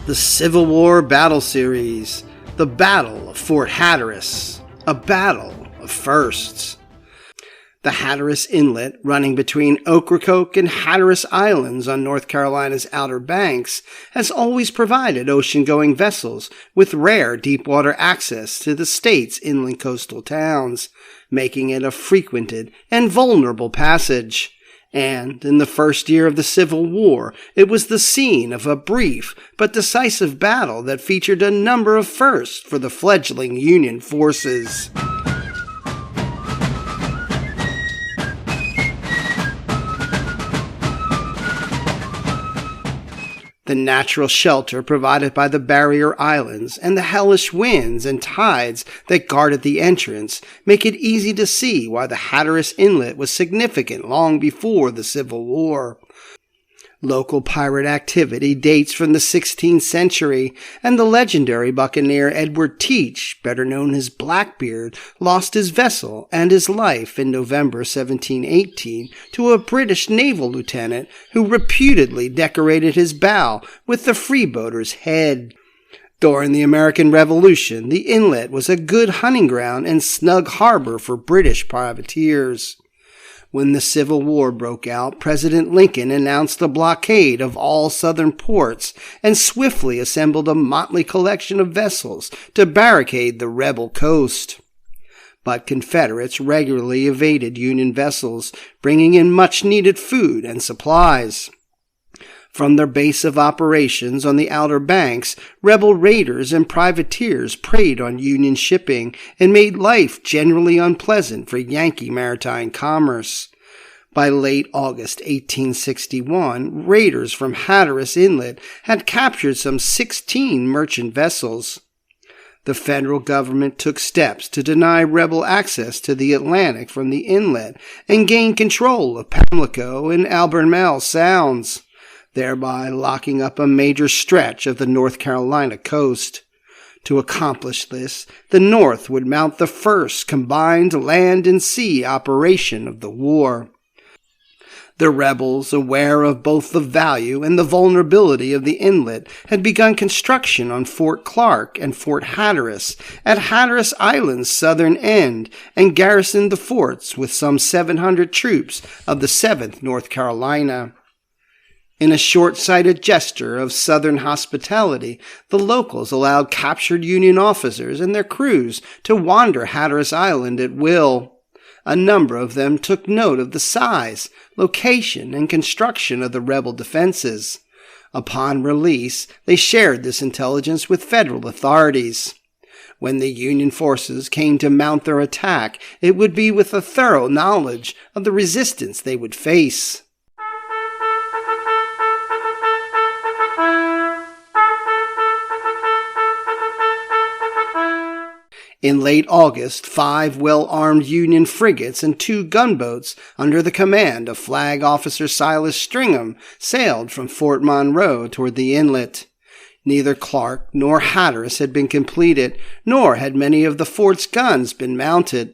The Civil War Battle Series, the Battle of Fort Hatteras, a battle of firsts. The Hatteras Inlet, running between Ocracoke and Hatteras Islands on North Carolina's outer banks, has always provided ocean-going vessels with rare deep-water access to the state's inland coastal towns, making it a frequented and vulnerable passage. And in the first year of the Civil War, it was the scene of a brief but decisive battle that featured a number of firsts for the fledgling Union forces. The natural shelter provided by the barrier islands and the hellish winds and tides that guarded the entrance make it easy to see why the Hatteras Inlet was significant long before the Civil War. Local pirate activity dates from the 16th century, and the legendary buccaneer Edward Teach, better known as Blackbeard, lost his vessel and his life in November 1718 to a British naval lieutenant who reputedly decorated his bow with the freebooter's head. During the American Revolution, the inlet was a good hunting ground and snug harbor for British privateers. When the Civil War broke out, President Lincoln announced the blockade of all southern ports and swiftly assembled a motley collection of vessels to barricade the rebel coast. But Confederates regularly evaded Union vessels, bringing in much-needed food and supplies. From their base of operations on the Outer Banks, rebel raiders and privateers preyed on Union shipping and made life generally unpleasant for Yankee maritime commerce. By late August 1861, raiders from Hatteras Inlet had captured some 16 merchant vessels. The federal government took steps to deny rebel access to the Atlantic from the inlet and gain control of Pamlico and Albemarle Sounds, thereby locking up a major stretch of the North Carolina coast. To accomplish this, the North would mount the first combined land and sea operation of the war. The rebels, aware of both the value and the vulnerability of the inlet, had begun construction on Fort Clark and Fort Hatteras at Hatteras Island's southern end and garrisoned the forts with some 700 troops of the 7th North Carolina. In a short-sighted gesture of Southern hospitality, the locals allowed captured Union officers and their crews to wander Hatteras Island at will. A number of them took note of the size, location, and construction of the rebel defenses. Upon release, they shared this intelligence with federal authorities. When the Union forces came to mount their attack, it would be with a thorough knowledge of the resistance they would face. In late August, 5 well-armed Union frigates and 2 gunboats under the command of Flag Officer Silas Stringham sailed from Fort Monroe toward the inlet. Neither Clark nor Hatteras had been completed, nor had many of the fort's guns been mounted.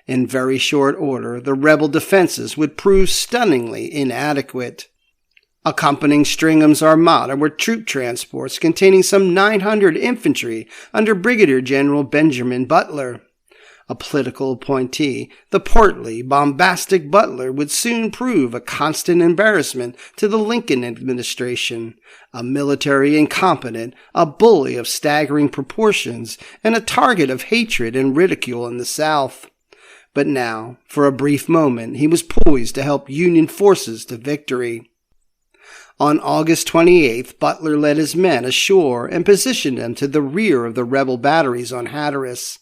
In very short order, the rebel defenses would prove stunningly inadequate. Accompanying Stringham's armada were troop transports containing some 900 infantry under Brigadier General Benjamin Butler. A political appointee, the portly, bombastic Butler would soon prove a constant embarrassment to the Lincoln administration, a military incompetent, a bully of staggering proportions, and a target of hatred and ridicule in the South. But now, for a brief moment, he was poised to help Union forces to victory. On August 28th, Butler led his men ashore and positioned them to the rear of the rebel batteries on Hatteras.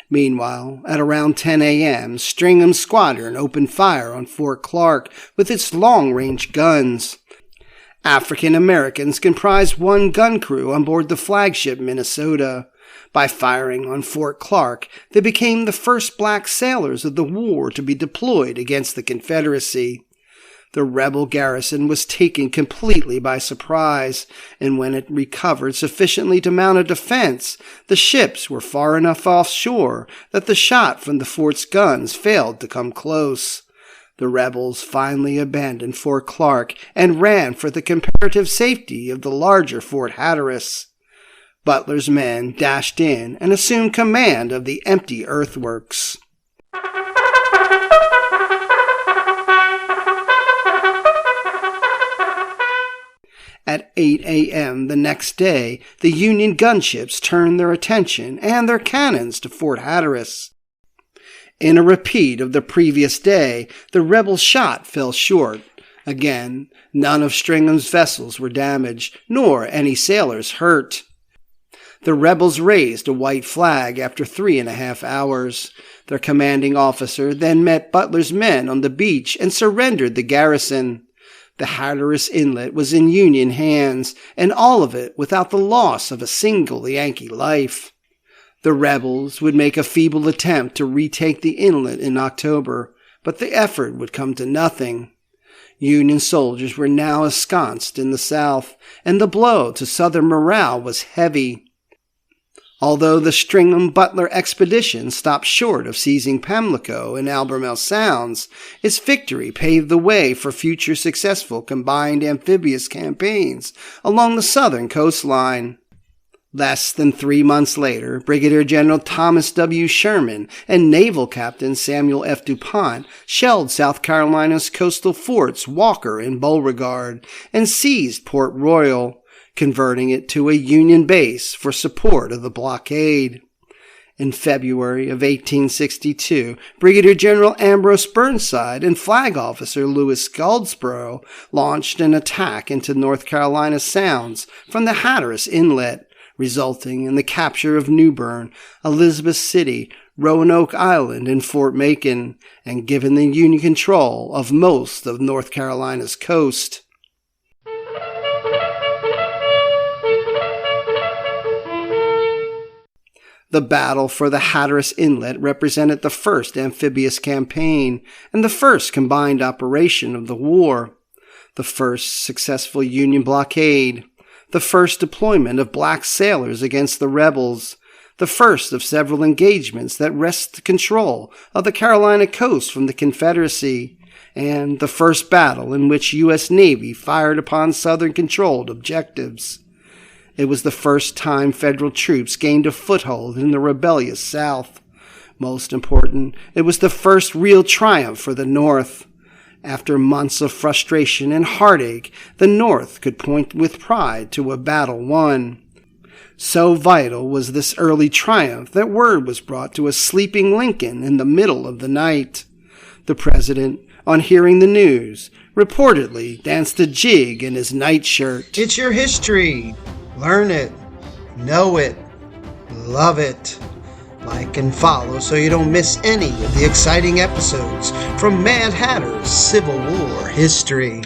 Meanwhile, at around 10 a.m., Stringham's squadron opened fire on Fort Clark with its long-range guns. African Americans comprised 1 gun crew on board the flagship Minnesota. By firing on Fort Clark, they became the first black sailors of the war to be deployed against the Confederacy. The rebel garrison was taken completely by surprise, and when it recovered sufficiently to mount a defense, the ships were far enough offshore that the shot from the fort's guns failed to come close. The rebels finally abandoned Fort Clark and ran for the comparative safety of the larger Fort Hatteras. Butler's men dashed in and assumed command of the empty earthworks. At 8 a.m. the next day, the Union gunships turned their attention and their cannons to Fort Hatteras. In a repeat of the previous day, the rebel shot fell short. Again, none of Stringham's vessels were damaged, nor any sailors hurt. The rebels raised a white flag after 3.5 hours. Their commanding officer then met Butler's men on the beach and surrendered the garrison. The Hatteras Inlet was in Union hands, and all of it without the loss of a single Yankee life. The rebels would make a feeble attempt to retake the inlet in October, but the effort would come to nothing. Union soldiers were now ensconced in the South, and the blow to Southern morale was heavy. Although the Stringham-Butler expedition stopped short of seizing Pamlico and Albemarle Sounds, its victory paved the way for future successful combined amphibious campaigns along the southern coastline. Less than 3 months later, Brigadier General Thomas W. Sherman and Naval Captain Samuel F. DuPont shelled South Carolina's coastal forts Walker and Beauregard and seized Port Royal, converting it to a Union base for support of the blockade. In February of 1862, Brigadier General Ambrose Burnside and Flag Officer Louis Goldsborough launched an attack into North Carolina Sounds from the Hatteras Inlet, resulting in the capture of New Bern, Elizabeth City, Roanoke Island, and Fort Macon, and given the Union control of most of North Carolina's coast. The battle for the Hatteras Inlet represented the first amphibious campaign and the first combined operation of the war, the first successful Union blockade, the first deployment of black sailors against the rebels, the first of several engagements that wrested control of the Carolina coast from the Confederacy, and the first battle in which U.S. Navy fired upon Southern-controlled objectives. It was the first time Federal troops gained a foothold in the rebellious South. Most important, it was the first real triumph for the North. After months of frustration and heartache, the North could point with pride to a battle won. So vital was this early triumph that word was brought to a sleeping Lincoln in the middle of the night. The president, on hearing the news, reportedly danced a jig in his nightshirt. It's your history. Learn it. Know it. Love it. Like and follow so you don't miss any of the exciting episodes from Mad Hatter's Civil War history.